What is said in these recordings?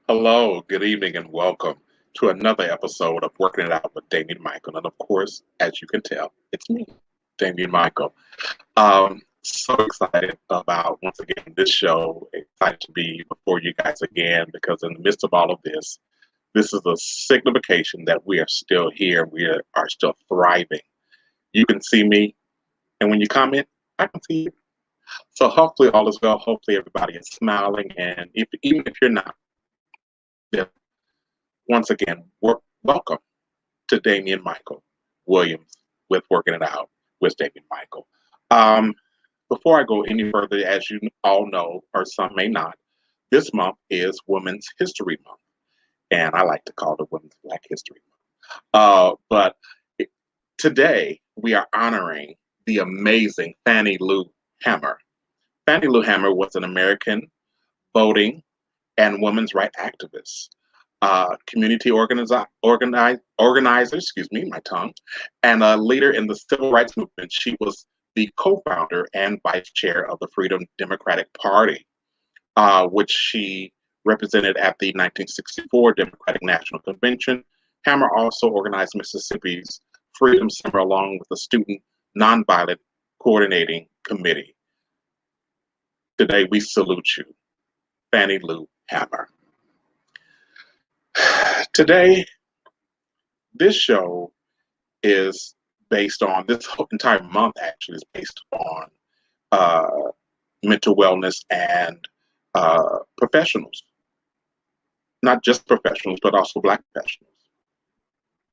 Hello, good evening, and welcome to another episode of Working It Out with Damien Michael. And of course, as you can tell, it's me, Damien Michael. So excited about, once again, this show. Excited to be before you guys again because, in the midst of all of this is a signification that we are still here. We are still thriving. You can see me, and when you comment, I can see you. So hopefully all is well. Hopefully everybody is smiling, and even if you're not, then once again, welcome to Damian Michael Williams with Working It Out with Damian Michael. Um, Before I go any further, as you all know, or some may not, this month is Women's History Month, and I like to call it Women's Black History Month. But today we are honoring the amazing Fannie Lou Hamer. Fannie Lou Hamer was an American voting and women's rights activist, community organizer, excuse me, my tongue, and a leader in the civil rights movement. She was the co-founder and vice chair of the Freedom Democratic Party, which she represented at the 1964 Democratic National Convention. Hammer also organized Mississippi's Freedom Summer along with the Student Nonviolent Coordinating Committee. Today, we salute you, Fannie Lou Hamer. Today, this show is based on, this whole entire month actually is based on uh, mental wellness and professionals, not just professionals, but also Black professionals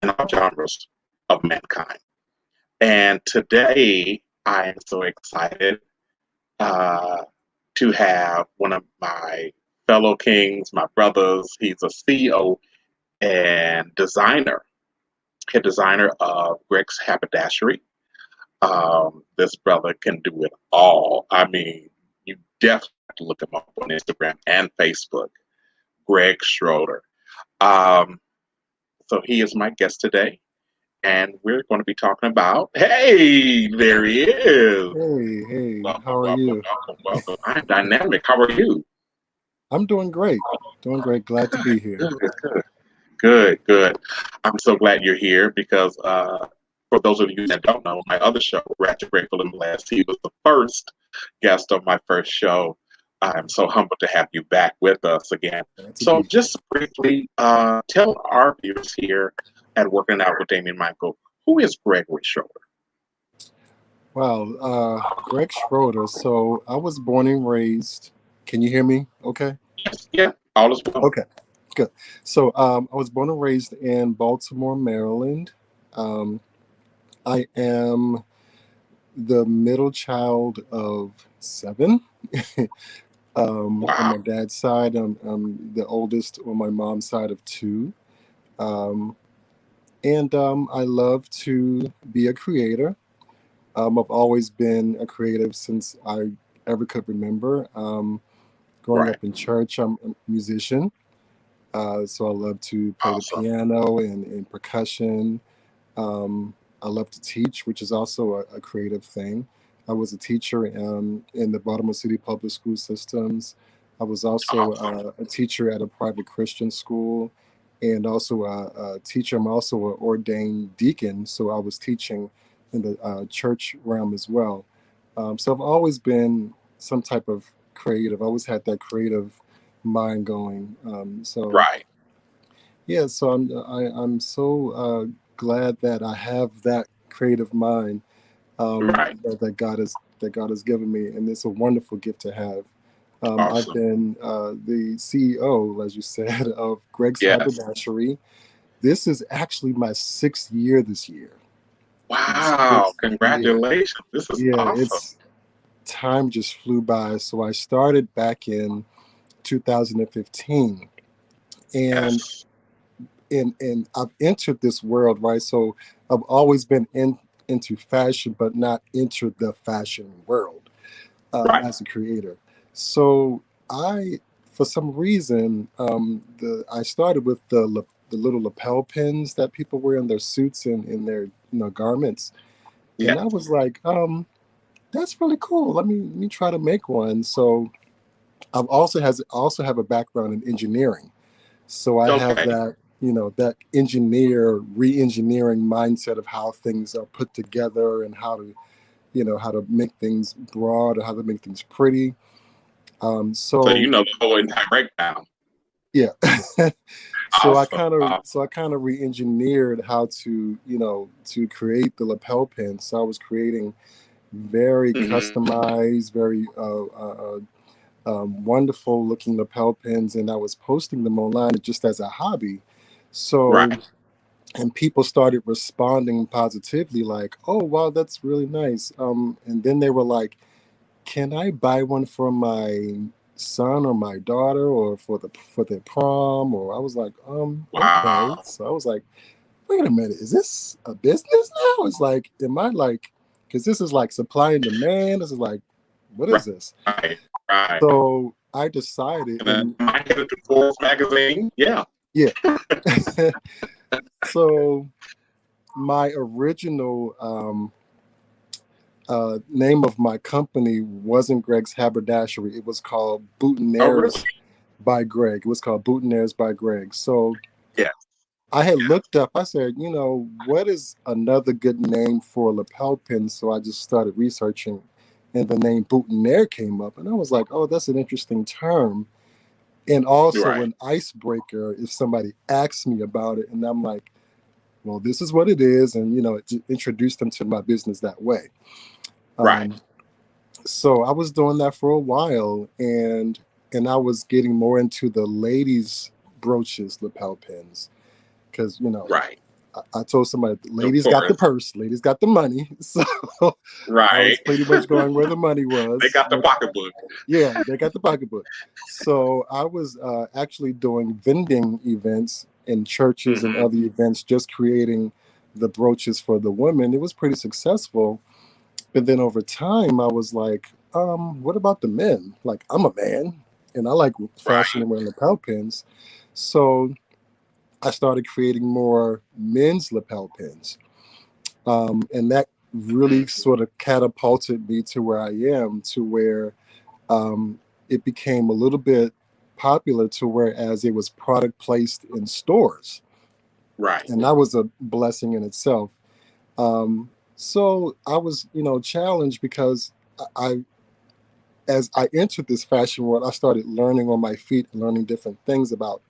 in all genres of mankind. And today, I am so excited to have one of my fellow kings, my brothers. He's a CEO and head designer of Greg's Haberdashery. This brother can do it all. I mean, you definitely have to look him up on Instagram and Facebook, Greg Schroeder. Um, so he is my guest today, and we're going to be talking about, hey, there he is. Hey, Welcome, how are welcome, you? welcome, welcome. I'm dynamic. How are you? I'm doing great. Doing great. Glad to Good, be here. good, good. Good, good. I'm so glad you're here because for those of you that don't know, my other show, Ratchet Grateful and Blessed, he was the first guest of my first show. I'm so humbled to have you back with us again. Glad to So be here. just briefly tell our viewers here at Working Out with Damien Michael, who is Gregory Schroeder? Wow, Greg Schroeder. So I was born and raised. Can you hear me? Okay. Yes, yeah, all is well. Okay. Good. So I was born and raised in Baltimore, Maryland. Um, I am the middle child of seven. On Wow. my dad's side, I'm the oldest on my mom's side of two. Um, and I love to be a creator. I've always been a creative since I ever could remember. Growing Right. up in church, I'm a musician, so I love to play the Awesome. piano and percussion. I love to teach, which is also a creative thing. I was a teacher in the Baltimore City public school systems. I was also Awesome. a teacher at a private Christian school and also a teacher. I'm also an ordained deacon, so I was teaching in the church realm as well. So I've always been some type of creative. I always had that creative mind going. So Right. yeah, so I'm so glad that I have that creative mind Right. that God has given me, and it's a wonderful gift to have. I've Awesome. been the CEO, as you said, of Greg's Yes. Haberdashery. This is actually my sixth year this year. My Wow. sixth year. Congratulations. This is Yeah, awesome. it's time just flew by. So I started back in 2015, and Yes. and I've entered this world, right? So I've always been into fashion, but not entered the fashion world Right. as a creator. So I, for some reason, the I started with the little lapel pins that people wear in their suits and in their garments, Yeah. and I was like, that's really cool. Let me try to make one. So I've also have a background in engineering. So I have Okay. that, that re-engineering mindset of how things are put together and how to make things broad or how to make things pretty. So So you know the whole entire breakdown. yeah. Awesome. So I kind of re-engineered how to, to create the lapel pin. So I was creating very Hmm. customized, very wonderful looking lapel pins, and I was posting them online just as a hobby. So, Right. and people started responding positively, like, "Oh, wow, that's really nice." And then they were like, "Can I buy one for my son or my daughter, or for their prom?" Or I was like, okay." Wow. So I was like, "Wait a minute, is this a business now?" It's like, am I like, because this is like supply and demand. This is like, what is this? Right. Right. So I decided, And then and I headed to Forbes magazine. Yeah. yeah. So my original name of my company wasn't Greg's Haberdashery. It was called Oh, really? Boutonnieres by Greg. It was called Boutonnieres by Greg. So Yeah. I had looked up, I said, what is another good name for a lapel pin? So I just started researching, and the name boutonniere came up. And I was like, oh, that's an interesting term. And also Right. an icebreaker if somebody asks me about it. And I'm like, well, this is what it is. And, introduce them to my business that way. Right. Um, so I was doing that for a while, and I was getting more into the ladies' brooches, lapel pins, because Right. I told somebody, Of ladies got the course. purse, ladies got the money. So I Right. was pretty much going where the money They was. got the pocketbook. Yeah, they got the pocketbook. So I was actually doing vending events in churches and Hmm. other events, just creating the brooches for the women. It was pretty successful. But then over time, I was like, what about the men? Like, I'm a man and I like fashion Right. and wearing lapel pins. So I started creating more men's lapel pins. And that really Mhm. sort of catapulted me to where I am, to where it became a little bit popular to whereas it was product placed in stores. Right. And that was a blessing in itself. So I was, challenged because I, as I entered this fashion world, I started learning on my feet, learning different things about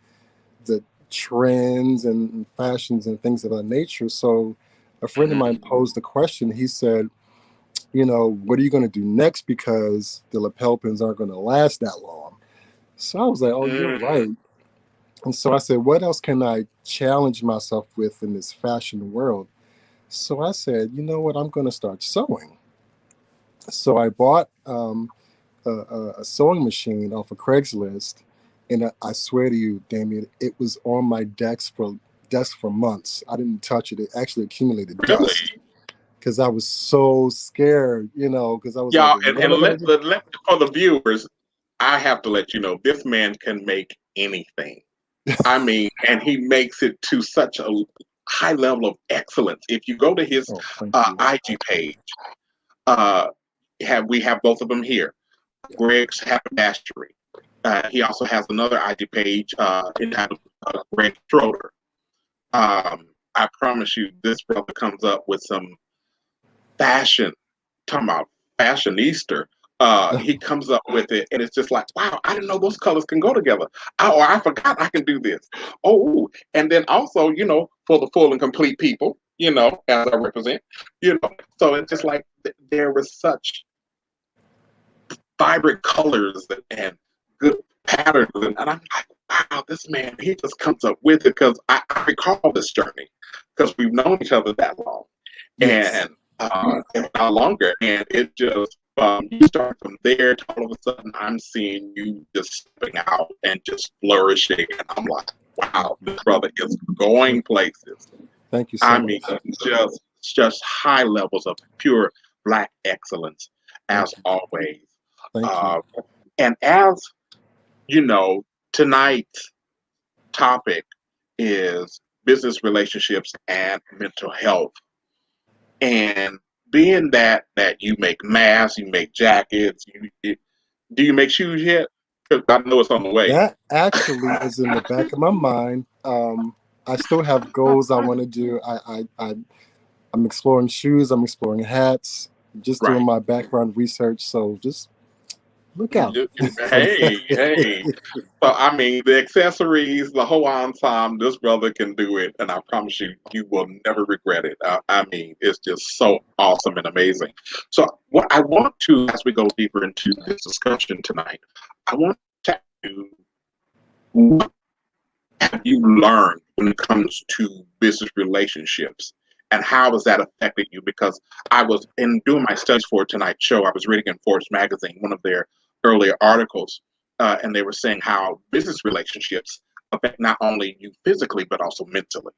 the trends and fashions and things of that nature. So a friend of Hmm. mine posed a question. He said, what are you going to do next? Because the lapel pins aren't going to last that long. So I was like, oh, you're Hmm. right. And so I said, what else can I challenge myself with in this fashion world? So I said, you know what? I'm going to start sewing. So I bought a sewing machine off of Craigslist, and I swear to you, Damien, it was on my desk for months. I didn't touch it. It actually accumulated dust Really? because I was so scared, because I was like, Yeah. what And am I gonna do? let for the viewers, I have to let you know this man can make anything. I mean, and he makes it to such a high level of excellence. If you go to his Oh, thank you. IG page, uh, we have both of them here. Greg's Haberdashery. He also has another IG page entitled Greg Schroeder. I promise you, this brother comes up with some fashion, talking about fashionista. He comes up with it, and it's just like, wow, I didn't know those colors can go together. Or I forgot I can do this. Oh, and then also, for the full and complete people, as I represent, so it's just like there was such vibrant colors and good patterns. And I'm like, wow, this man, he just comes up with it because I recall this journey because we've known each other that long Yes, and if not longer. And it just, you start from there to all of a sudden I'm seeing you just stepping out and just flourishing. And I'm like, thank wow, you. this brother is going places. Thank you so I mean, much. just high levels of pure Black excellence Thank as you. always. Thank you. Uh, and as you know, tonight's topic is business relationships and mental health. And being that you make masks, you make jackets, do you make shoes yet? I know it's on the way. That actually is in the back of my mind. I still have goals I want to do. I'm exploring shoes. I'm exploring hats. Just doing Right. my background research. So just look out for Hey, that. hey. So I mean, the accessories, the whole ensemble. This brother can do it, and I promise you, you will never regret it. I mean, it's just so awesome and amazing. So, what I want to, as we go deeper into this discussion tonight, I want to ask you, what have you learned when it comes to business relationships, and how has that affected you? Because I was in doing my studies for tonight's show, I was reading in Forbes magazine one of their earlier articles, and they were saying how business relationships affect not only you physically but also mentally.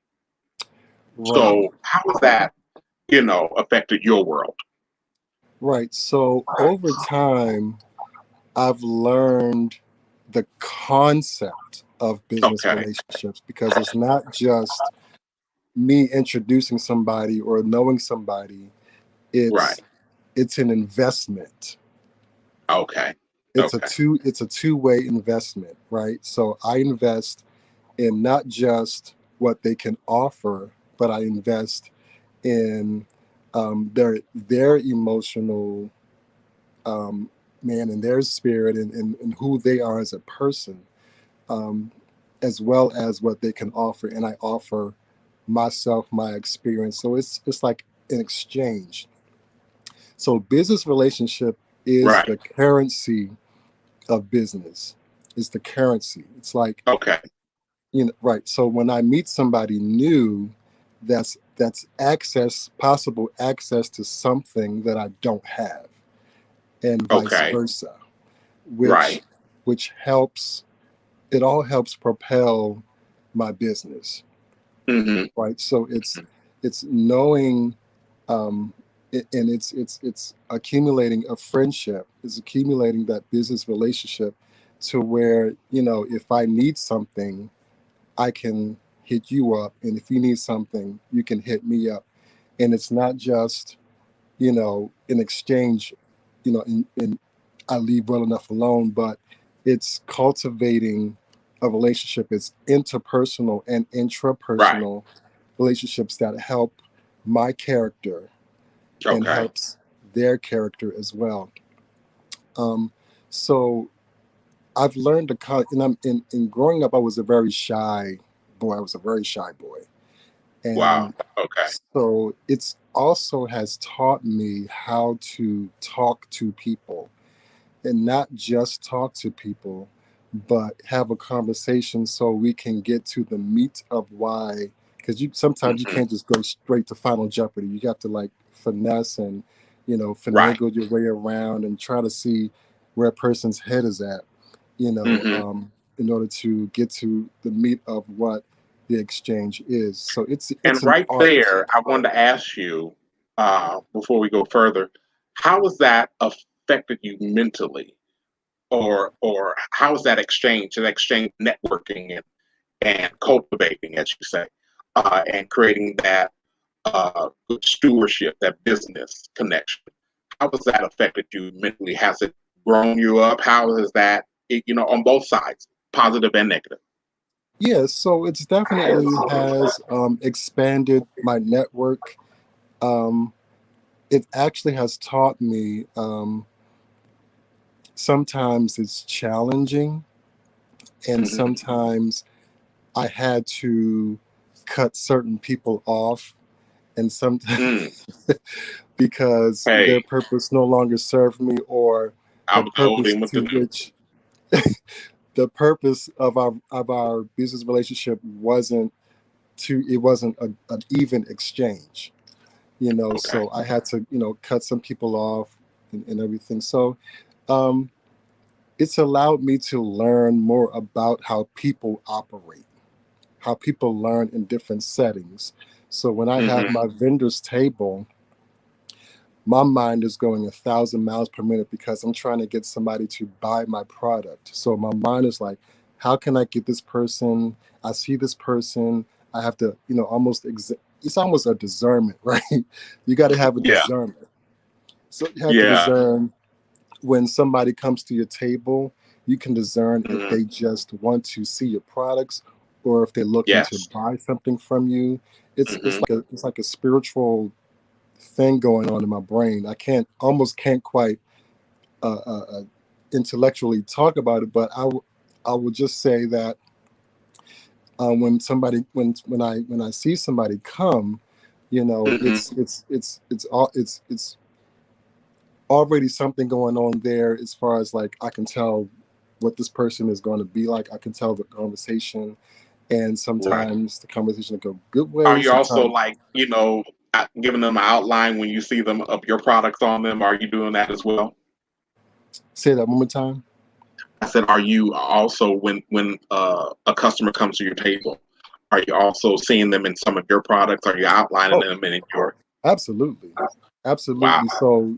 Right, So how has that, affected your world? right. So over time, I've learned the concept of business Okay, relationships because it's not just me introducing somebody or knowing somebody. right. It's an investment. Okay, It's a okay, two-way investment, right? So I invest in not just what they can offer, but I invest in their emotional man and their spirit and who they are as a person, um, as well as what they can offer. And I offer myself, my experience. So it's like an exchange. So business relationship is right. the currency of business. It's the currency. It's like, Okay, right. So when I meet somebody new, that's possible access to something that I don't have, and vice okay, versa, which right. which helps. It all helps propel my business, Mm-hmm. right? So it's knowing, um, and it's accumulating a friendship. It's accumulating that business relationship to where if I need something, I can hit you up, and if you need something, you can hit me up, and it's not just in exchange, in I leave well enough alone, but it's cultivating a relationship. It's interpersonal and Right. intrapersonal relationships that help my character and Okay. helps their character as well. Um, so I've learned and I'm in growing up, I was a very shy boy. I was a very shy boy. Wow. And Okay. so it's also has taught me how to talk to people, and not just talk to people, but have a conversation so we can get to the meat of why. Because sometimes you Hmm. can't just go straight to Final Jeopardy. You have to like finesse and Right. finagle your way around and try to see where a person's head is at. Hmm. In order to get to the meat of what the exchange is. So it's And an right art. there, I wanted to ask you, before we go further, how has that affected you mentally, or how is that exchange networking and cultivating, as you say, and creating that good stewardship, that business connection? How has that affected you mentally? Has it grown you up? How has that, on both sides, positive and negative? Yeah, so it's definitely has expanded my network. Um, it actually has taught me, sometimes it's challenging, and Hmm. sometimes I had to cut certain people off, and Mm. sometimes because Hey, their purpose no longer served me, or I the was told purpose him what to to do. which the purpose of our business relationship wasn't an even exchange. Okay. So I had to cut some people off, and everything. So um, it's allowed me to learn more about how people operate, how people learn in different settings. So when I have Hmm. my vendors table, my mind is going 1,000 miles per minute because I'm trying to get somebody to buy my product. So my mind is like, how can I get this person? I see this person. I have to, it's almost a discernment, right? You got to have a Yeah. discernment. So you have to Yeah. discern when somebody comes to your table You can discern if Hmm. they just want to see your products or if they're looking to Yes. buy something from you. It's Hmm. like a spiritual thing going on in my brain. I can't quite uh, uh, uh, intellectually talk about it, but I will just say that when somebody when I see somebody come, Hmm. it's already something going on there as far as like I can tell what this person is going to be like. I can tell the conversation, and Right. sometimes the conversation will go good Are ways. you also Sometimes like, giving them an outline when you see them of your products on them? Are you doing that as well? say that one more time. I said, are you also when a customer comes to your table, are you also seeing them in some of your products? Are you outlining Oh, them in your? absolutely, Wow. absolutely. So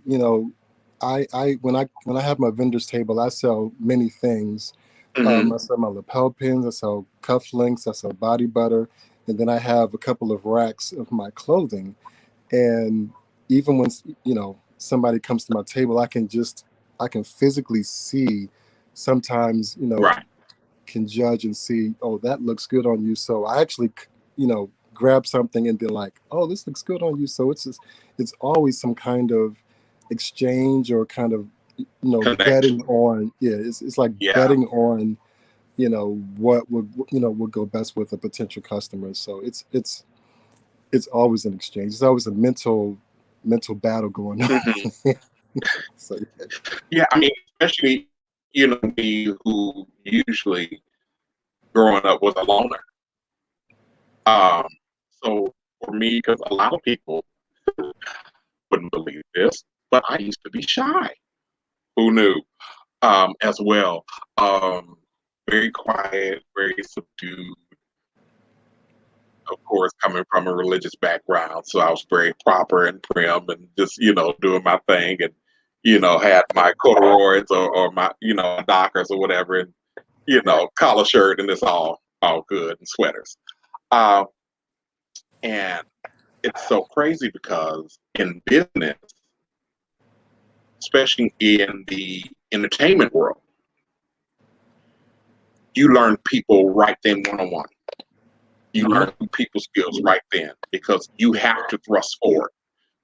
I when I have my vendors table, I sell many things. Hmm. I sell my lapel pins, I sell cufflinks, I sell body butter, and then I have a couple of racks of my clothing. And even when somebody comes to my table, I can physically see. Sometimes Right. can judge and see, oh, that looks good on you. So I actually grab something and then like, oh, this looks good on you. So it's always some kind of exchange or kind of betting Connection. on. Yeah, it's like Yeah. betting on what would go best with a potential customer. So it's always an exchange. It's always a mental battle going on. Hmm. So yeah. Yeah. I mean, especially me who usually growing up was a loner. Um, so for me, because a lot of people wouldn't believe this, but I used to be shy. Who knew? As well. Um, Very quiet, very subdued. Of course, coming from a religious background, so I was very proper and prim, and just doing my thing, and had my corduroys or my Dockers or whatever, and collar shirt, and it's all good, and sweaters. Um, and it's so crazy because in business, especially in the entertainment world, you learn people right then one on one. You Hmm. learn people skills right then because you Yeah, have to thrust forward.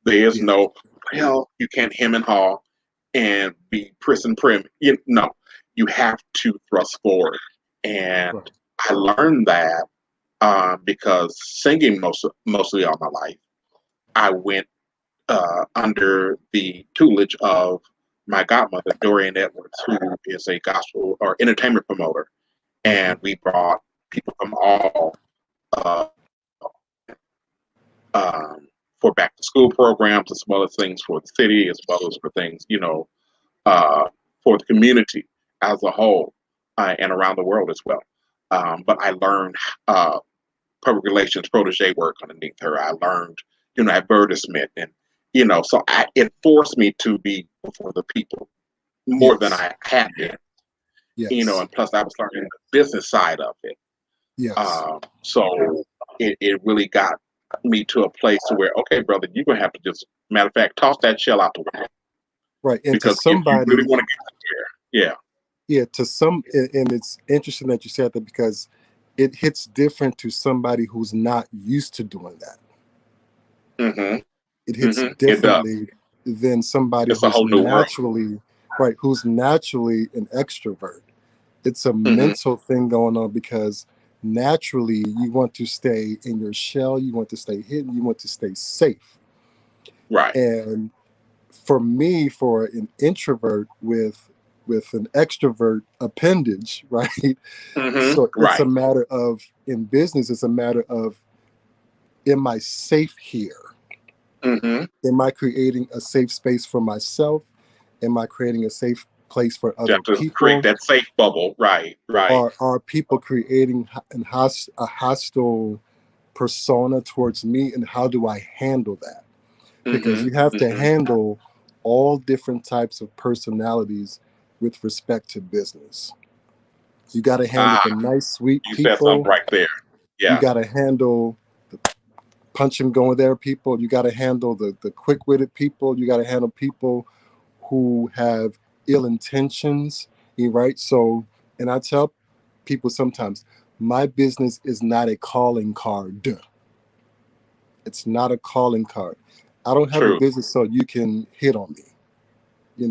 There's yeah, no, well, you can't hem and haw and be pris and prim. No, you have to thrust forward. And right. I learned that because singing mostly all my life, I went under the tutelage of my godmother, Dorian Edwards, who is a gospel or entertainment promoter. Hmm. And we brought people from all uh, um, for back to school programs, as well as things for the city, as well as for things, uh, for the community as a whole and around the world as well. But I learned uh, public relations protege work underneath her. I learned, advertisement and, it forced me to be before the people more than Yes, I had been, yes, and plus I was learning the business side of it. yes. So it really got me to a place where, okay, brother, you're gonna have to just, matter of fact, toss that shell out the window Right. And to because if you really somebody, want to get there, yeah, and it's interesting that you said that because it hits different to somebody who's not used to doing that. yeah, It hits it does. differently than somebody It's a who's whole new world. naturally, right, who's naturally an extrovert. It's a Hmm. mental thing going on because naturally you want to stay in your shell, you want to stay hidden, you want to stay safe. Right. And for me, for an introvert with an extrovert appendage, right? So it's a Right. matter of in business, it's a matter of am I safe here? Hmm. Am I creating a safe space for myself? Am I creating a safe place for You other have to create people? that safe bubble. Right. Right. Or are people creating a hostile persona towards me? And how do I handle that? Because Hmm. you have to Hmm. handle all different types of personalities with respect to business. You got to handle Ah, the nice, sweet you said something people. right there. You Yeah. got to handle the punch and go there people. You got to handle the quick witted people. You got to handle people who have ill intentions You right? So, and I tell people sometimes, my business is not a calling card. It's not a calling card. I don't have a True. business so you can hit on me.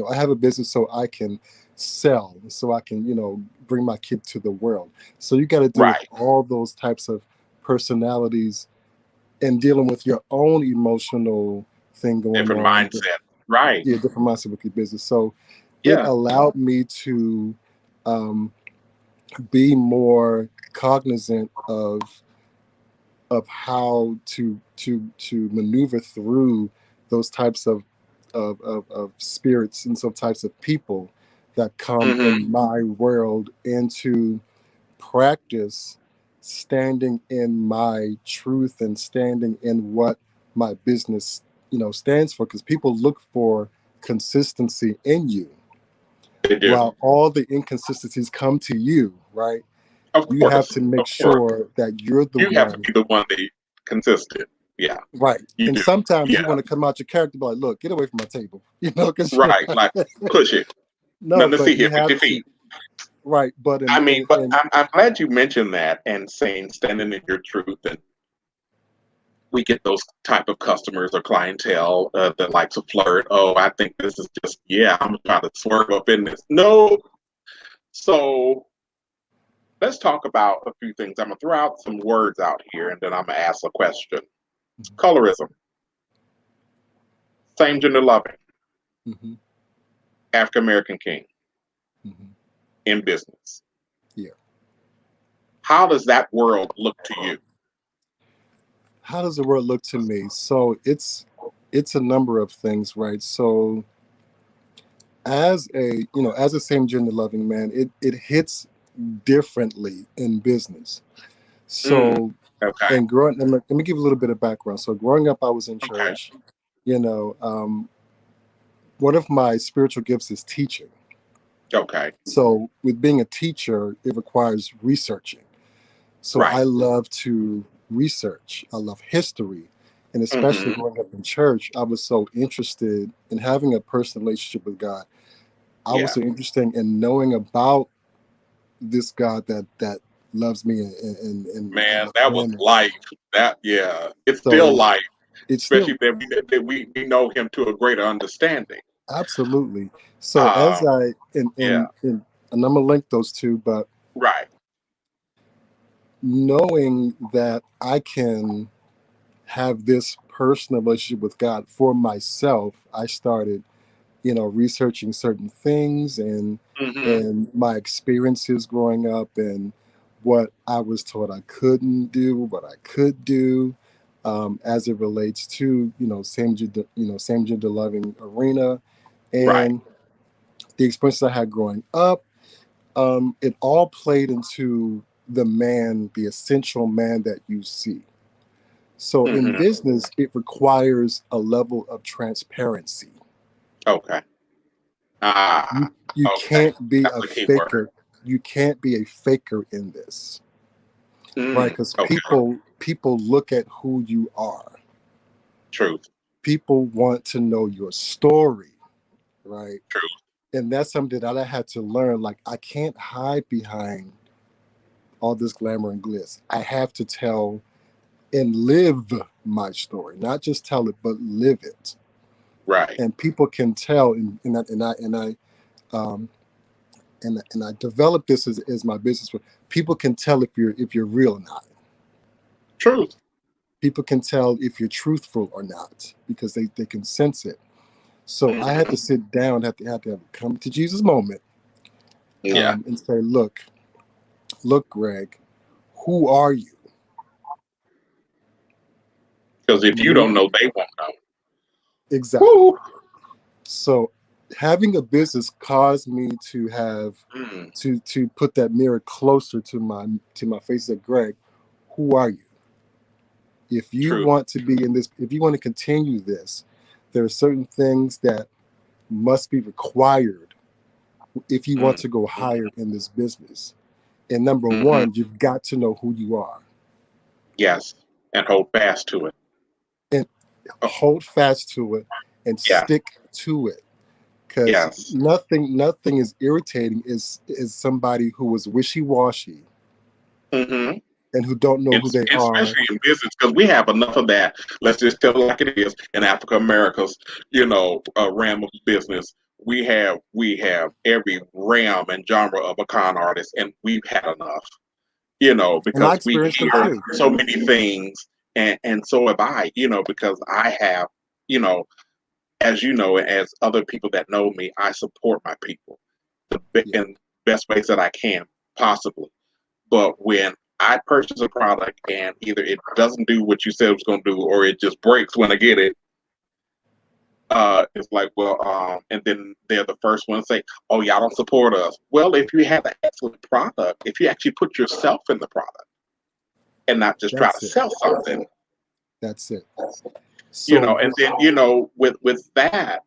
I have a business so I can sell, so I can, bring my kid to the world. So you got to deal with Right. all those types of personalities and dealing with your own emotional thing going Different on. mindset. Right. Yeah, different mindset with your business. So it Yeah. allowed me to um, be more cognizant of how to maneuver through those types of spirits and some types of people that come Hmm. in my world, and to practice standing in my truth and standing in what my business stands for, because people look for consistency in you They do. while all the inconsistencies come to you, right? Of You have course. to make Of course. sure that you're the You have to one. be the one that consistent. Yeah. Right. You And do. sometimes you Yeah. want to come out your character, be like, look, get away from my table, because Right. Like push it. no, Nothing to but see you here but have your to. feet. Right. But I mean, but I'm glad you mentioned that and saying standing in your truth. And we get those type of customers or clientele that like to flirt. Oh, I think this is just, yeah, I'm trying to swerve up in this. No. So let's talk about a few things. I'm going to throw out some words out here and then I'm going to ask a question. Colorism, same gender loving, hmm African American king hmm in business. yeah. How does that world look to you? How does the world look to me? So it's a number of things, right? So as a same gender loving man, it hits differently in business. Mm, So, okay. and growing, and let me give a little bit of background. So growing up, I was in Okay. church. You know, one of my spiritual gifts is teaching. Okay. So with being a teacher, it requires researching. So Right. I love to research. I love history. And especially Hmm. growing up in church, I was so interested in having a personal relationship with God. I was Yeah. so interested in knowing about this God that loves me and Man, my that was family. life. That, yeah, it's still So life, it's still especially that we know him to a greater understanding. absolutely. So as Um, I yeah. and I'm gonna link those two, but Right. knowing that I can have this personal relationship with God for myself, I started, researching certain things Hmm. and my experiences growing up, and what I was told I couldn't do, what I could do, as it relates to same gender loving arena, Right. and the experiences I had growing up. It all played into the essential man that you see. So in Hmm. business, it requires a level of transparency. Okay. Ah. You Okay. can't be That's a a key word. faker. You can't be a faker in this, right? Mm. Because Okay. people look at who you are. Truth. People want to know your story, right? Truth. And that's something that I had to learn. Like, I can't hide behind all this glamour and glitz. I have to tell and live my story, not just tell it, but live it. Right. And people can tell, um, and I developed this as my business. People can tell if you're real or not. Truth. People can tell if you're truthful or not, because they can sense it. So I had Hmm. to sit down, have to have a come to Jesus moment, Yeah. and say, look, Greg, who are you? Because if I'm gonna you leave don't know, they won't know. exactly. Woo. So having a business caused me to have Mm. to put that mirror closer to my face. That Greg, who are you? If you Truth. want to be in this, if you want to continue this, there are certain things that must be required if you want Mm. to go higher in this business. And number Hmm. one, you've got to know who you are Yes. And hold fast to it. and Oh, hold fast to it and yeah. stick to it. because Yes. nothing is irritating is somebody who was wishy-washy Mm-hmm. and who don't know And who they are. especially in business, because we have enough of that. Let's just tell it like it is in Africa America's, realm of business. We have every realm and genre of a con artist, and we've had enough. And I Because we experienced them hear too. so many things, and so have I. Because I have, you know, as you know, as other people that know me, I support my people Yeah, in best ways that I can possibly. But when I purchase a product and either it doesn't do what you said it was going to do, or it just breaks when I get it, it's like, well, and then they're the first one to say, "Oh, y'all don't support us." Well, if you have an excellent product, if you actually put yourself in the product and not just try to that's it. sell something, That's it. So and then with that,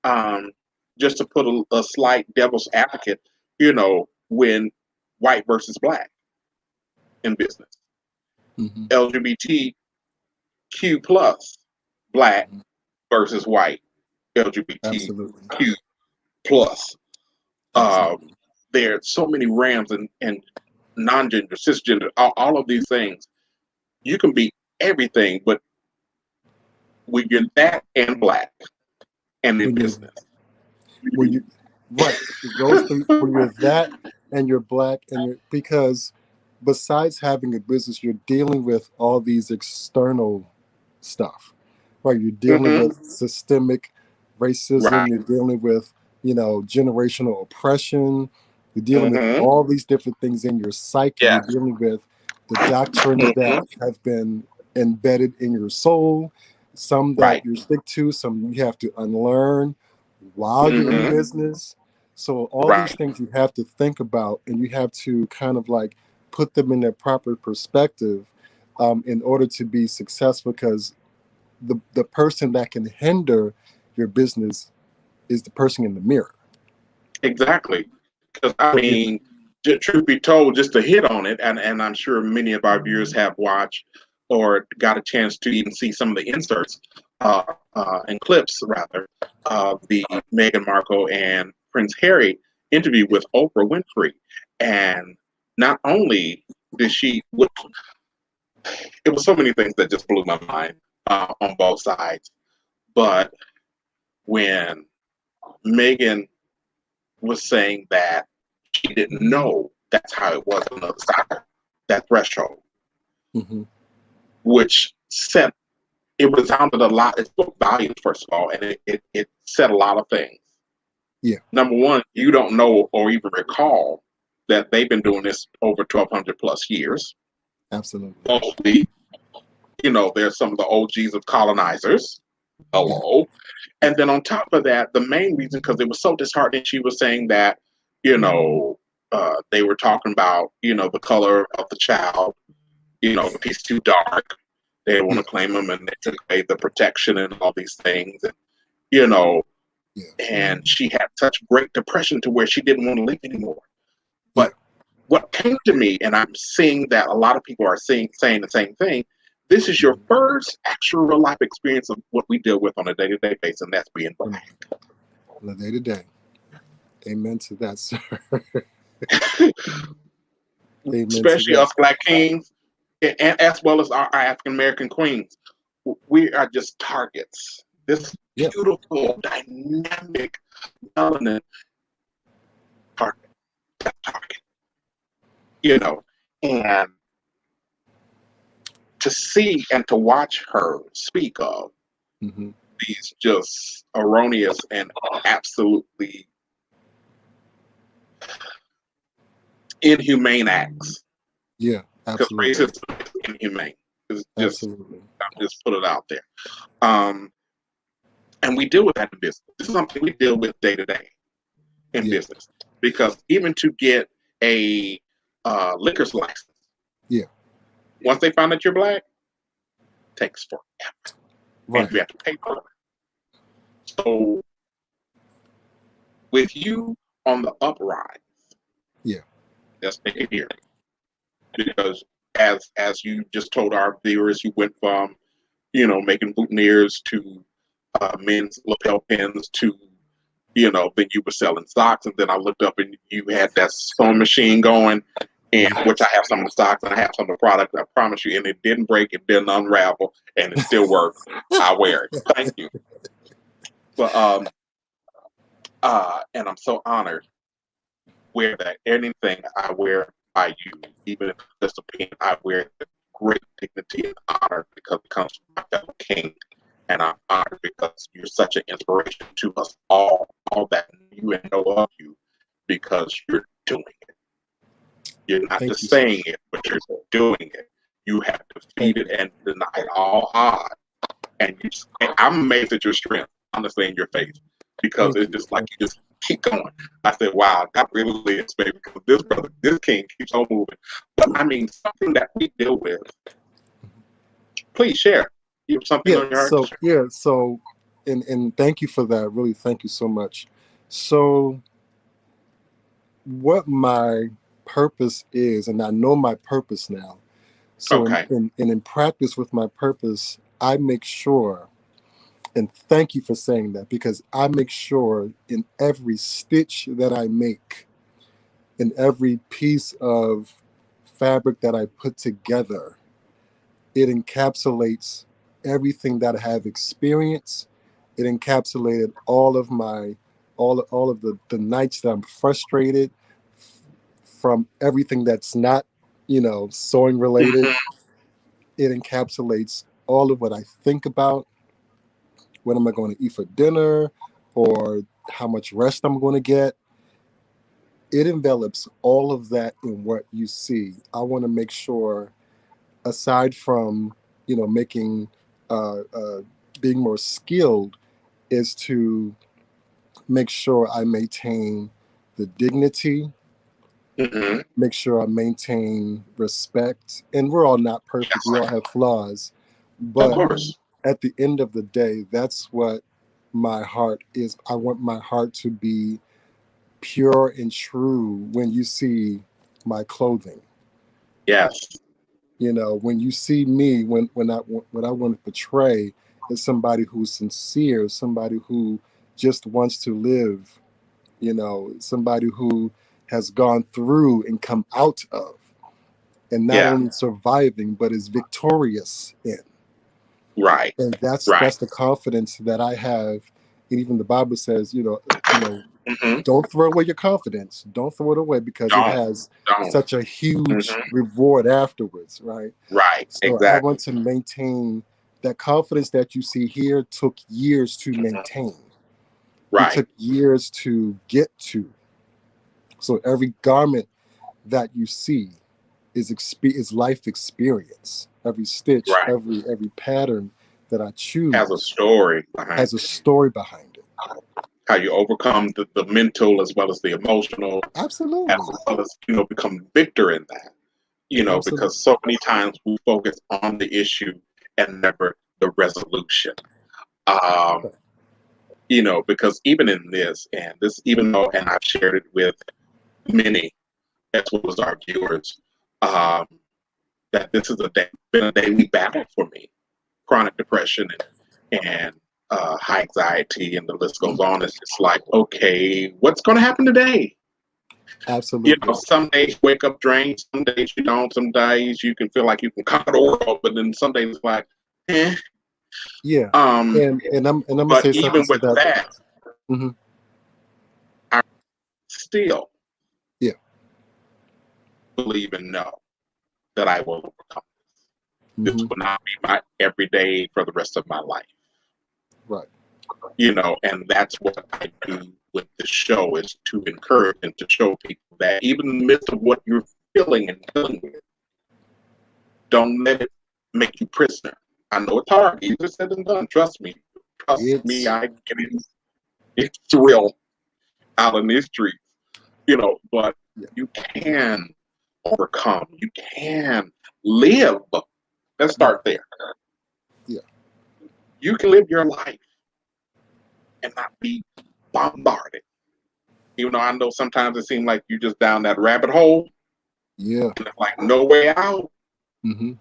um, just to put a slight devil's advocate, when white versus black in business, mhm, LGBTQ plus black mhm, versus white, LGBTQ absolutely, plus. Um, absolutely. there are so many rams and non-gender, cisgender, all of these things. You can be everything, but when you're that and black and in When you're business, when you right, those three, when you're that and you're black and you're, because besides having a business, you're dealing with all these external stuff, right? You're dealing hmm with systemic racism. right, You're dealing with generational oppression. You're dealing with hmm all these different things in your psyche. You're yeah, dealing with the doctrines that hmm have been embedded in your soul, some that right, you stick to, some you have to unlearn while you're in hmm business. So all these right, things you have to think about, and you have to kind of like put them in their proper perspective in order to be successful. Because the person that can hinder your business is the person in the mirror. exactly. Because I So if mean, truth be told, just to hit on it, and I'm sure many of our viewers have watched or got a chance to even see some of the inserts uh, and clips, rather, of the Meghan Markle and Prince Harry interview with Oprah Winfrey. And not only did it was so many things that just blew my mind on both sides. But when Meghan was saying that she didn't know that's how it was on the other side, that threshold, mhm, which set it resounded a lot. It spoke volumes, first of all, and it said a lot of things. yeah, Number one, you don't know or even recall that they've been doing this over 1,200 plus years. absolutely, Mostly, they're some of the OGs of colonizers. yeah, Hello. yeah, And then on top of that, the main reason, because it was so disheartening, she was saying that, you know, they were talking about, the color of the child, yeah, if he's too dark, they didn't want yeah, to claim him and they took away the protection and all these things. And, you know, yeah, and she had such great depression to where she didn't want to live anymore. yeah, But what came to me, and I'm seeing that a lot of people are saying the same thing, this is your mhm. first actual real life experience of what we deal with on a day-to-day basis, and that's being On black. the day to day. Amen to that, sir. Amen to Especially that. us black kings, and as well as our African American queens. We are just targets. This Yeah, beautiful, dynamic melanin target, target, you know, and to see and to watch her speak of hmm, these just erroneous and absolutely inhumane acts, yeah, because absolutely, racism is inhumane. It's just, absolutely, I'll just put it out there. Um, and we deal with that in business. This is something we deal with day to day in yeah, business, because even to get a liquor's license, yeah, once they find that you're black, takes forever, and right, you have to pay for it. So with you on the uprise, yeah, let's take it here, because as you just told our viewers, you went from making boutonnieres to men's lapel pins to Then you were selling socks, and then I looked up and you had that sewing machine going, and which I have some of the socks and I have some of the products. I promise you, and it didn't break, it didn't unravel, and it still works. I wear it. Thank you. But and I'm so honored. Wear that anything I wear by you, even if it's just a pen, I wear it with great dignity and honor because it comes from my fellow king. And I'm honored because you're such an inspiration to us all that you and know of you, because you're doing it. You're not Thank just you, saying it, but you're doing it. You have defeated and denied all odds. And I'm amazed at your strength, honestly, in your face, because it's just like you just keep going. I said, wow, God really lives, baby, because this brother, this king keeps on moving. But I mean, something that we deal with. Please share. You have something on your heart? So and thank you for that. Really, thank you so much. So what my purpose is, and I know my purpose now. So Okay. in practice with my purpose, I make sure, and thank you for saying that, because I make sure in every stitch that I make, in every piece of fabric that I put together, it encapsulates everything that I have experienced. It encapsulated all of my all of the nights that I'm frustrated from everything that's not, sewing related. It encapsulates all of what I think about. What am I going to eat for dinner, or how much rest I'm going to get? It envelops all of that in what you see. I want to make sure, aside from making being more skilled, is to make sure I maintain the dignity, make sure I maintain respect. And we're all not perfect. We all have flaws. Of But course. at the end of the day, that's what my heart is. I want my heart to be pure and true when you see my clothing. Yes. When you see me, when what I want to portray is somebody who's sincere, somebody who just wants to live, somebody who has gone through and come out of, and not Yeah. only surviving, but is victorious in. Right. And that's Right. the confidence that I have. And even the Bible says, Mm-hmm. don't throw away your confidence. Don't throw it away, because it has Don't. such a huge Mm-hmm. reward afterwards, right? Right. So I want Exactly. to maintain that confidence that you see here. Took years to maintain. It Right. took years to get to. So every garment that you see is life experience. Every stitch, Right. every pattern that I Has a choose story behind has a it. story behind it. How you overcome the mental as well as the emotional, as Absolutely. well as become victor in that. Absolutely. Because so many times we focus on the issue and never the resolution. Um, because even in this, and this, even though, and I've shared it with many as well as our viewers, um, that this is been a daily battle for me. Chronic depression and high anxiety, and the list goes on. It's just like, okay, what's going to happen today? Absolutely. Some days you wake up drained, some days you don't, some days you can feel like you can conquer the world, but then some days it's like, eh. Yeah. Um, And I'm gonna but say something even to with that. that, Hmm. I still Yeah. believe and know that I will overcome this. This Hmm. will not be my everyday for the rest of my life. Right. And that's what I do with the show, is to encourage and to show people that even in the midst of what you're feeling and dealing with, don't let it make you prisoner. I know it's hard, easier said than done. Trust me. Trust me, It's I get it. It's real out in these streets, but Yeah. you can overcome. You can live. Let's Right. start there. Yeah. You can live your life and not be bombarded. Even though I know sometimes it seems like you just down that rabbit hole Yeah. and it's like no way out, Hmm.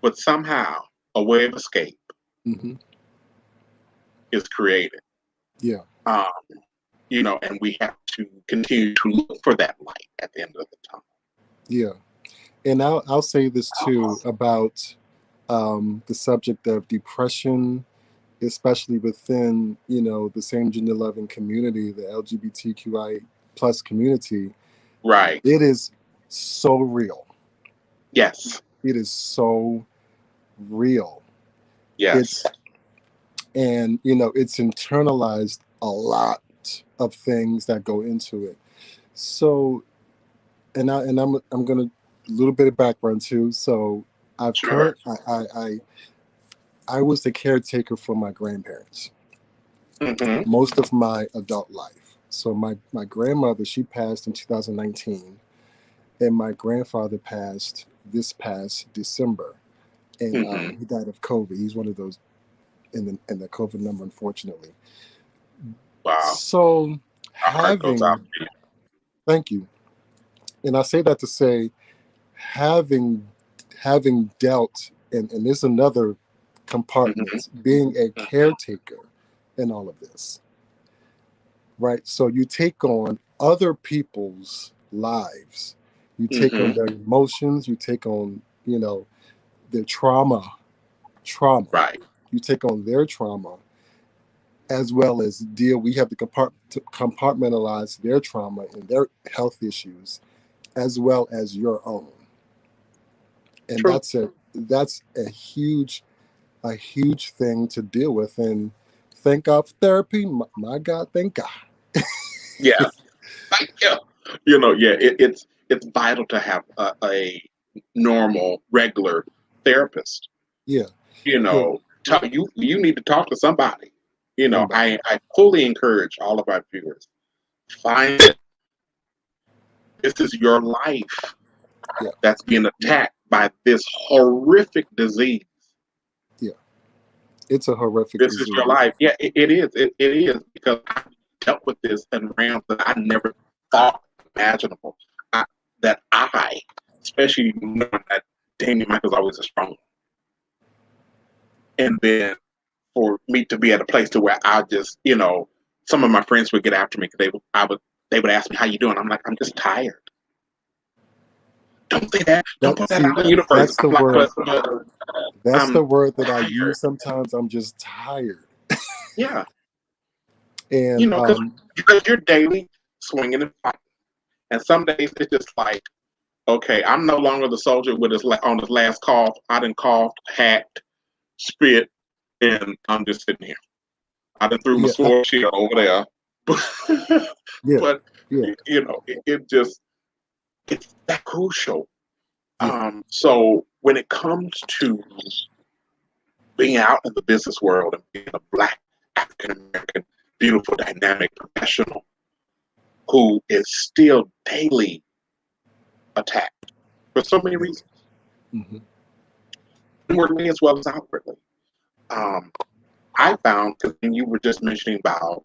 but somehow a way of escape Hmm. is created. Yeah. Um, and we have to continue to look for that light at the end of the tunnel. Yeah. And I'll say this too about the subject of depression, especially within, the same gender loving community, the LGBTQI plus community. Right. It is so real. Yes. It is so real. Yes. And it's internalized a lot of things that go into it. So, I'm gonna a little bit of background too. So Sure. I was the caretaker for my grandparents Mm-hmm. most of my adult life. So my grandmother, she passed in 2019, and my grandfather passed this past December, and Mm-hmm. he died of COVID. He's one of those in the COVID number, unfortunately. Wow. So Our heart goes out having, to you. thank you, and I say that to say having dealt, and there's another Mm-hmm. compartment, being a caretaker in all of this, right? So you take on other people's lives, you take on Mm-hmm. their emotions, you take on, their trauma. Right. You take on their trauma as well as we have to compartmentalize their trauma and their health issues as well as your own. And True. that's a huge thing to deal with. And thank God for therapy. My God, thank God. Yeah. Yeah. It's vital to have a normal, regular therapist. Yeah, You yeah, know, you need to talk to somebody. somebody. I fully encourage all of our viewers, find it. This is your life Yeah, that's being attacked by this horrific disease. yeah. It's a horrific This is your disease. life. Yeah, it is. It is because I dealt with this in realms that I never thought imaginable. I, that I, especially knowing that Damien Michael's always a strong one. And then for me to be at a place to where I just, some of my friends would get after me because they would ask me how you doing. I'm like, I'm just tired. Don't say that. Don't put that out in the universe. That's the I'm like, word. but That's I'm the word that I tired. use sometimes. I'm just tired. Yeah, And because you're daily swinging and fighting, and some days it's just like, okay, I'm no longer the soldier with on his last cough. I done coughed, hacked, spit, and I'm just sitting here. I done threw my yeah, sword shield over there, yeah, but yeah, it's that crucial. yeah, So when it comes to being out in the business world and being a Black African American, beautiful, dynamic professional who is still daily attacked for so many yeah. reasons, Hmm. inwardly as well as outwardly. Um, I found, because you were just mentioning about,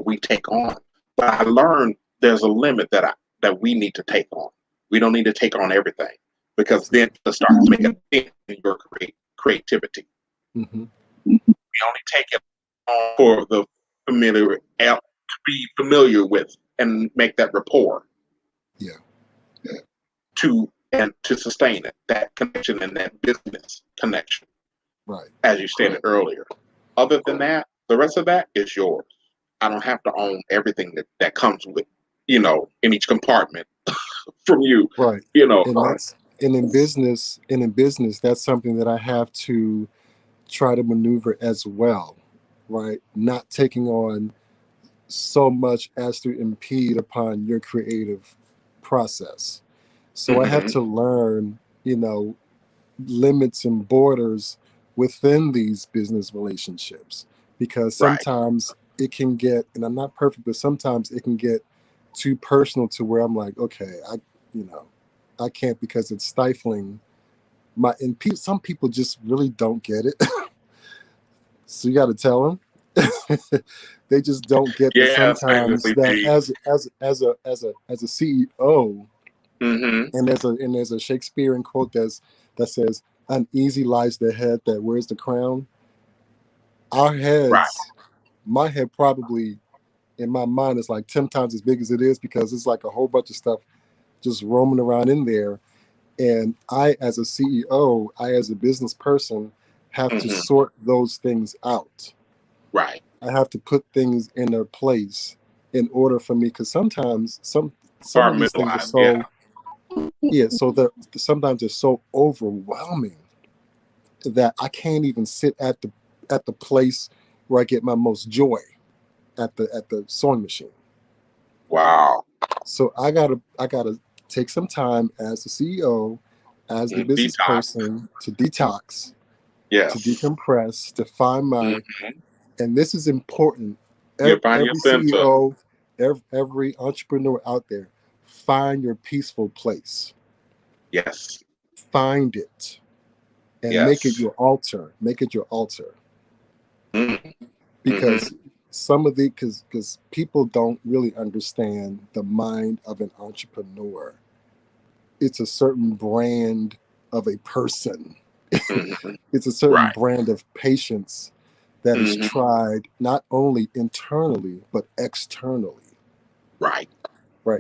we take on, but I learned there's a limit that we need to take on. We don't need to take on everything because then Absolutely. it starts to make a dent in your creativity. Hmm. We only take it on for the familiar to be familiar with and make that rapport Yeah. to sustain it, that connection and that business connection, Right. as you stated earlier. Other than that, the rest of that is yours. I don't have to own everything that comes with, in each compartment from you, Right. you know. And in business, that's something that I have to try to maneuver as well. Right. Not taking on so much as to impede upon your creative process. So I have Mm-hmm. to learn, limits and borders within these business relationships because Right. sometimes it can get, and I'm not perfect, but sometimes it can get too personal to where I'm like, okay, you know, I can't because it's stifling some people just really don't get it. So you got to tell them. They just don't get that Yes, sometimes basically. that as a CEO, Mm-hmm. and there's a Shakespearean quote that says, "Uneasy lies the head that wears the crown." Our Right. heads, my head probably in my mind it's like 10 times as big as it is, because it's like a whole bunch of stuff just roaming around in there. And I, as a CEO, I, as a business person, have to sort those things out. Right. I have to put things in their place in order for me, because sometimes some of these things are so sometimes they're so overwhelming that I can't even sit at the place where I get my most joy, at the sewing machine. Wow. So I gotta take some time as the CEO, as the business person, to detox, yes, to decompress, to find my, and this is important. Find your center. CEO, every entrepreneur out there, find your peaceful place. Yes. Find it and make it your altar. Make it your altar. Because because people don't really understand the mind of an entrepreneur. It's a certain brand of a person. It's a certain brand of patience that is tried not only internally but externally. Right.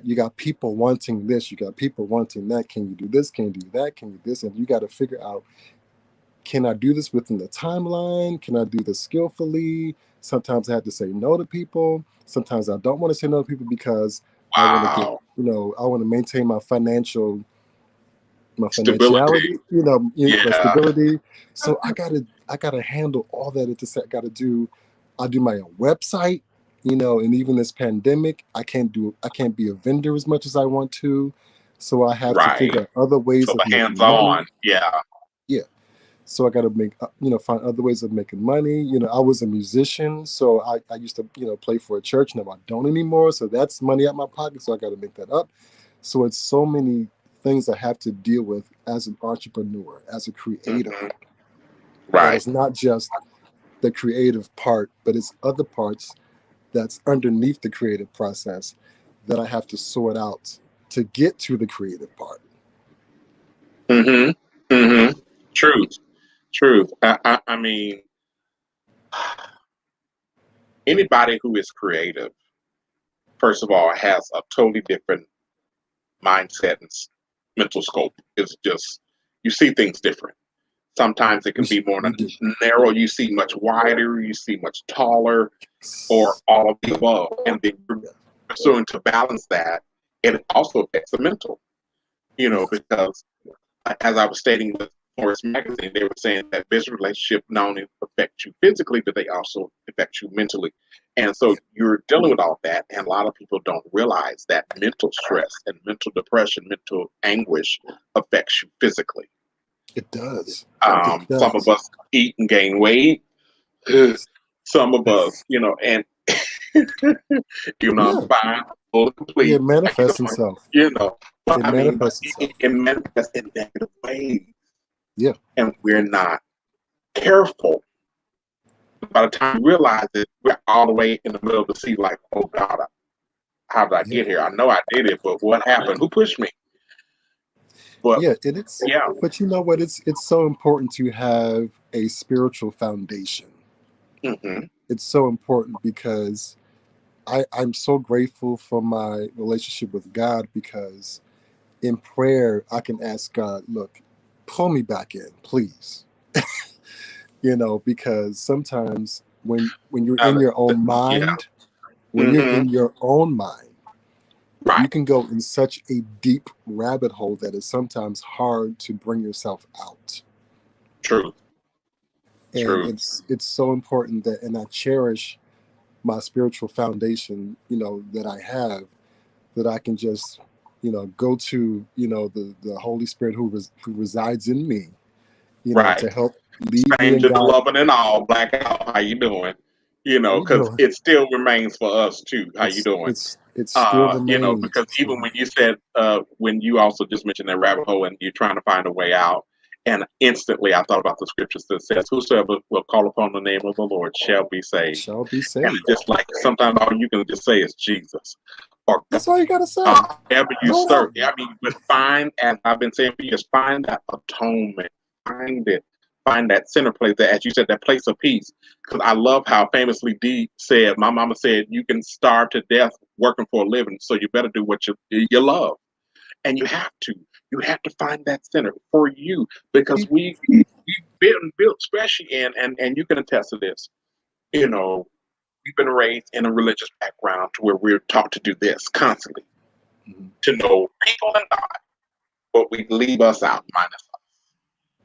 You got people wanting this, you got people wanting that. Can you do this? Can you do that? Can you do this? And you got to figure out, can I do this within the timeline? Can I do this skillfully? Sometimes I have to say no to people. Sometimes I don't want to say no to people because I want to get, I want to maintain my financiality, stability. My stability. So I gotta handle all that at the set. I do my own website, and even this pandemic, I can't be a vendor as much as I want to. So I have to figure out other ways of making hands-on. Yeah. So I got to find other ways of making money. I was a musician, so I used to, play for a church. Now I don't anymore. So that's money out my pocket. So I got to make that up. So it's so many things I have to deal with as an entrepreneur, as a creator. Right. It's not just the creative part, but it's other parts that's underneath the creative process that I have to sort out to get to the creative part. Truth. I mean, anybody who is creative, first of all, has a totally different mindset and mental scope. It's just, you see things different. Sometimes it can be more narrow. You see much wider. You see much taller, or all of the above. And then so to balance that, it also affects the mental. Because as I was stating with Forest Magazine, they were saying that business relationships not only affect you physically, but they also affect you mentally. And so you're dealing with all that, and a lot of people don't realize that mental stress and mental depression, mental anguish affects you physically. It does. Some of us eat and gain weight. Some of us, and I'm fine, full complete. It manifests itself. But it manifests in negative ways. Yeah. And we're not careful. By the time we realize it, we're all the way in the middle of the sea, like, oh God, how did I get here? I know I did it, but what happened? Who pushed me? But but you know what? It's so important to have a spiritual foundation. It's so important because I'm so grateful for my relationship with God, because in prayer I can ask God, look, pull me back in, please. Because sometimes when you're in your own mind, you're in your own mind, you can go in such a deep rabbit hole that it's sometimes hard to bring yourself out. True. And it's so important that, and I cherish my spiritual foundation, that I have, that I can just, go to, the Holy Spirit who resides in me, to help lead me and guide. Loving and all, Black out. How you doing? Because it still remains for us too. How you doing? It's still remains. Because even when you said, when you also just mentioned that rabbit hole and you're trying to find a way out, and instantly I thought about the scriptures that says, "Whosoever will call upon the name of the Lord shall be saved." Shall be saved. And just like sometimes all you can just say is Jesus. Or that's all you gotta say. Wherever you serve. I mean, but find, as I've been saying for years, find that atonement. Find it. find that center place, that, as you said, that place of peace. Because I love how famously Dee said, my mama said, you can starve to death working for a living, so you better do what you love. And you have to. You have to find that center for you, because we've been built, especially and you can attest to this, you know, we've been raised in a religious background to where we're taught to do this constantly, to know people and God, but we leave us out, minus us.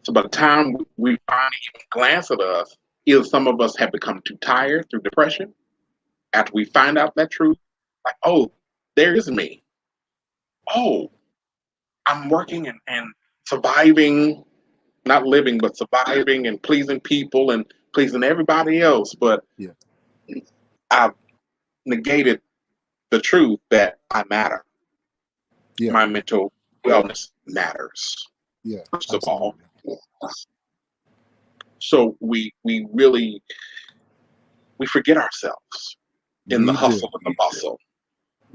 So by the time we finally even glance at us, either some of us have become too tired through depression after we find out that truth, like, oh, there is me. Oh, I'm working and surviving, not living, but surviving and pleasing people and pleasing everybody else. But Yeah. I've negated the truth that I matter. Yeah. My mental wellness matters. Yeah. First Absolutely. of all. So we really we forget ourselves in the We do. hustle and the bustle.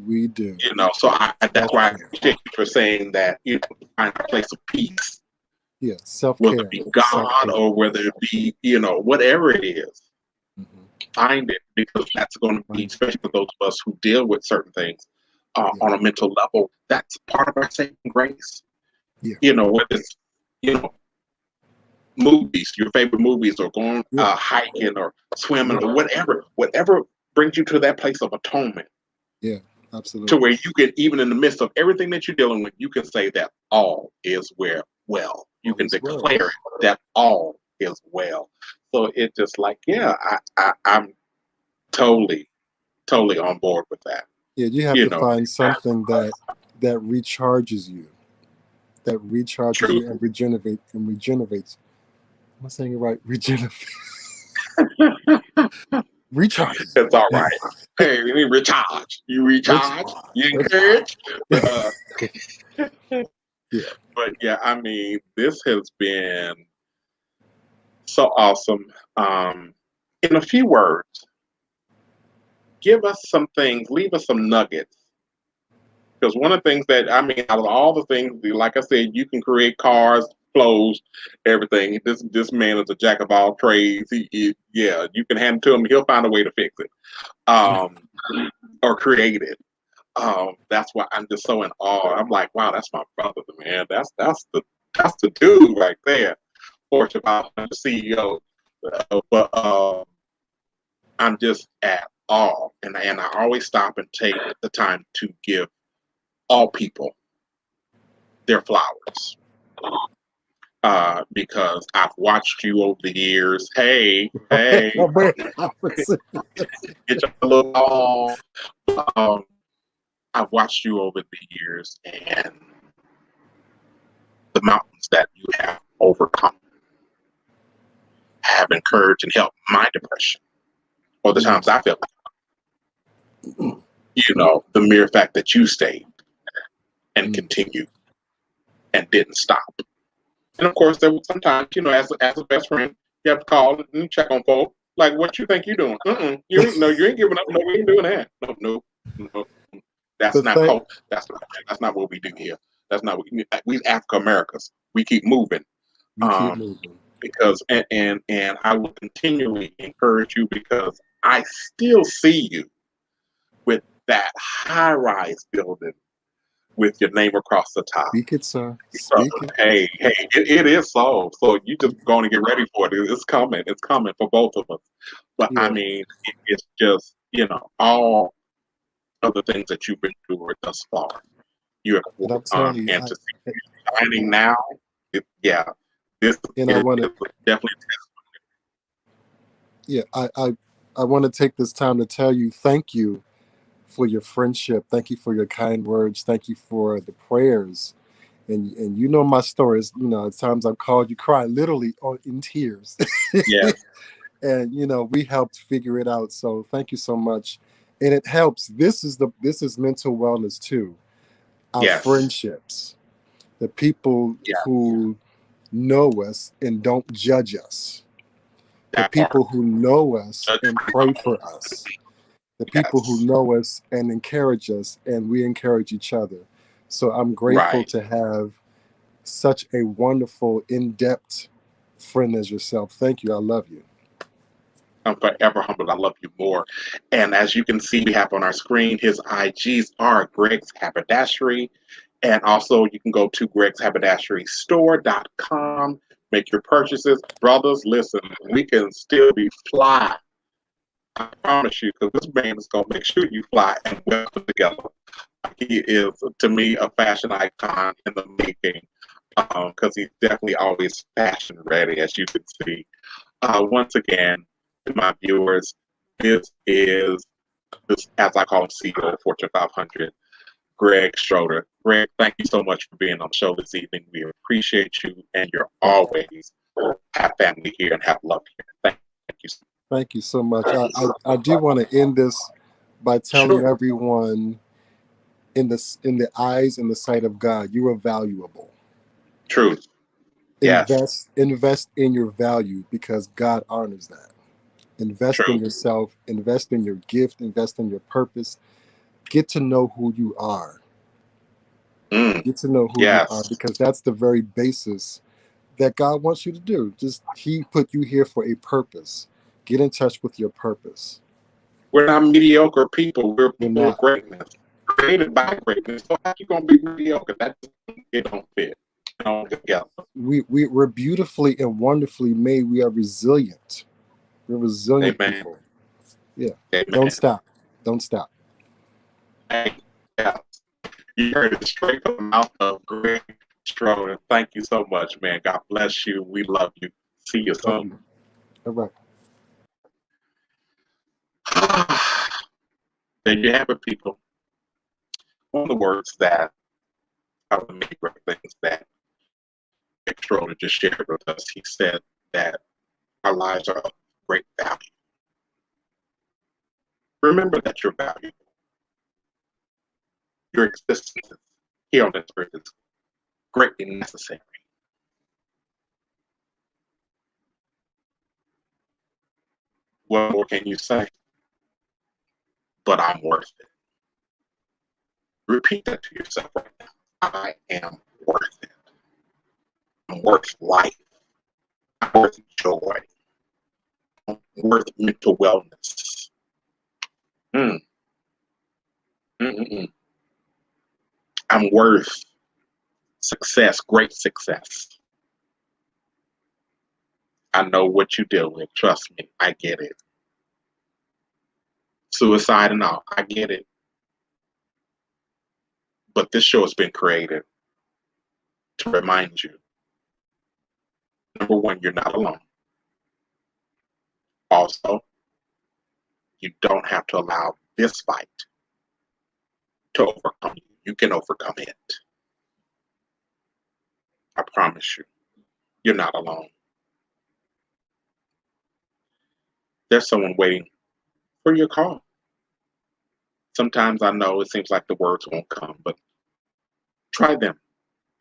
We do. You know, so that's why I appreciate you for saying that, you know, find a place of peace. Yeah. Self-care. Whether it be God or whether it be, you know, whatever it is. Find it, because that's going to be, especially for those of us who deal with certain things on a mental level, that's part of our saving grace. Yeah. You know, whether it's, you know, movies, your favorite movies, or going hiking or swimming or whatever brings you to that place of atonement. Yeah, absolutely. To where you can, even in the midst of everything that you're dealing with, you can say that all is well. You can declare that all is well. So it's just like, yeah, I'm totally on board with that. Yeah, you have to find something that recharges you, and regenerates. Am I saying it right? Recharge. It's all right. Hey, you recharge. You encourage. Yeah. But yeah, I mean, this has been so awesome. In a few words, give us some things, leave us some nuggets. Because one of the things that, I mean, out of all the things, like I said, you can create cars, clothes, everything. This man is a jack of all trades. You can hand it to him, he'll find a way to fix it, or create it. That's why I'm just so in awe. I'm like, wow, that's my brother, man. That's the dude right there. Fortune 500 CEO. But I'm just at awe, and I always stop and take the time to give all people their flowers. Because I've watched you over the years. Hey, get your little I've watched you over the years, and the mountains that you have overcome have encouraged and helped my depression, or the times I felt like, you know, the mere fact that you stayed and continued and didn't stop. And of course, there was sometimes, you know, as a best friend, you have to call and check on folks. Like, what you think you're doing? You ain't giving up. No, we ain't doing that. No. That's not what we do here. That's not what we African Americans. We keep moving. Because and I will continually encourage you, because I still see you with that high-rise building with your name across the top. Speak it, sir. Hey, it is so. So you just going to get ready for it. It's coming. It's coming for both of us. But I mean, it's just, you know, all of the things that you've been doing thus far. You have and to see you shining now, this is definitely. Yeah, I want to take this time to tell you thank you for your friendship. Thank you for your kind words. Thank you for the prayers. And you know my stories. You know, at times I've called you cry, literally in tears. Yeah. And you know, we helped figure it out. So thank you so much. And it helps. This is mental wellness too. Our friendships, the people who know us and don't judge us, the people who know us and pray for us, the people who know us and encourage us, and we encourage each other. So I'm grateful to have such a wonderful, in-depth friend as yourself. Thank you. I love you. I'm forever humbled. I love you more. And as you can see, we have on our screen, his IGs are Greg's Haberdashery. And also, you can go to gregshaberdasherystore.com, make your purchases. Brothers, listen, we can still be fly. I promise you, because this man is going to make sure you fly and well together. He is, to me, a fashion icon in the making, because he's definitely always fashion ready, as you can see. Once again, to my viewers, this is, as I call him, CEO of Fortune 500, Greg Schroeder. Greg, thank you so much for being on the show this evening. We appreciate you, and you're always have family here and have love here. Thank you. Thank you so much. I do want to end this by telling everyone, in the eyes and the sight of God, you are valuable. Truth. Yes. Invest in your value, because God honors that. Invest in yourself, invest in your gift, invest in your purpose. Get to know who you are. Get to know who you are, because that's the very basis that God wants you to do. He put you here for a purpose. Get in touch with your purpose. We're not mediocre people. We're people of not. greatness. Created by greatness. So how you gonna be mediocre? It don't fit. We're beautifully and wonderfully made. We are resilient. We're resilient people. Yeah. Amen. Don't stop. Don't stop. Hey, yeah. You heard it straight from the mouth of Greg Schroeder. Thank you so much, man. God bless you. We love you. See you soon. All right. There you have it, people. One of the words that are the many great things that Greg Schroeder just shared with us, he said that our lives are of great value. Remember that you're valuable. Your existence here on this earth is greatly necessary. What more can you say? But I'm worth it. Repeat that to yourself right now. I am worth it. I'm worth life. I'm worth joy. I'm worth mental wellness. I'm worth success, great success. I know what you deal with. Trust me, I get it. Suicide and all, I get it. But this show has been created to remind you, number one, you're not alone. Also, you don't have to allow this fight to overcome you. You can overcome it. I promise you, you're not alone. There's someone waiting for your call. Sometimes I know it seems like the words won't come, but try them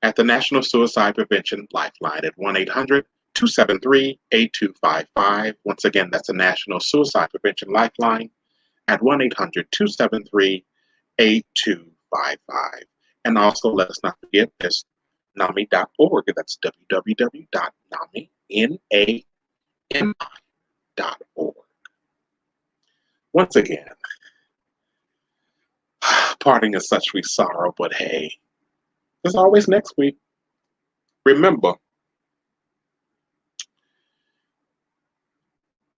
at the National Suicide Prevention Lifeline at 1-800-273-8255. Once again, that's the National Suicide Prevention Lifeline at 1-800-273-8255. And also, let us not forget this NAMI.org. That's www.NAMI.org. Once again, parting is such sweet sorrow, but hey, there's always next week. Remember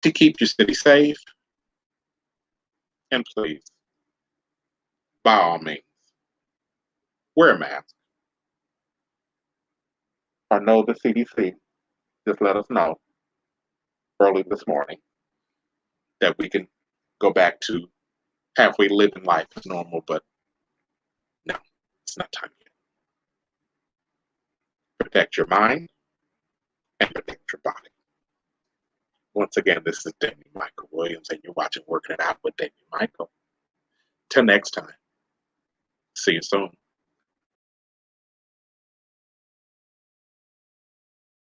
to keep your city safe, and please, by all means, wear a mask. Or know the CDC just let us know early this morning that we can go back to halfway living life as normal, but no, it's not time yet. Protect your mind and protect your body. Once again, this is Damian Michael Williams, and you're watching Working It Out with Damian Michael. Till next time, see you soon.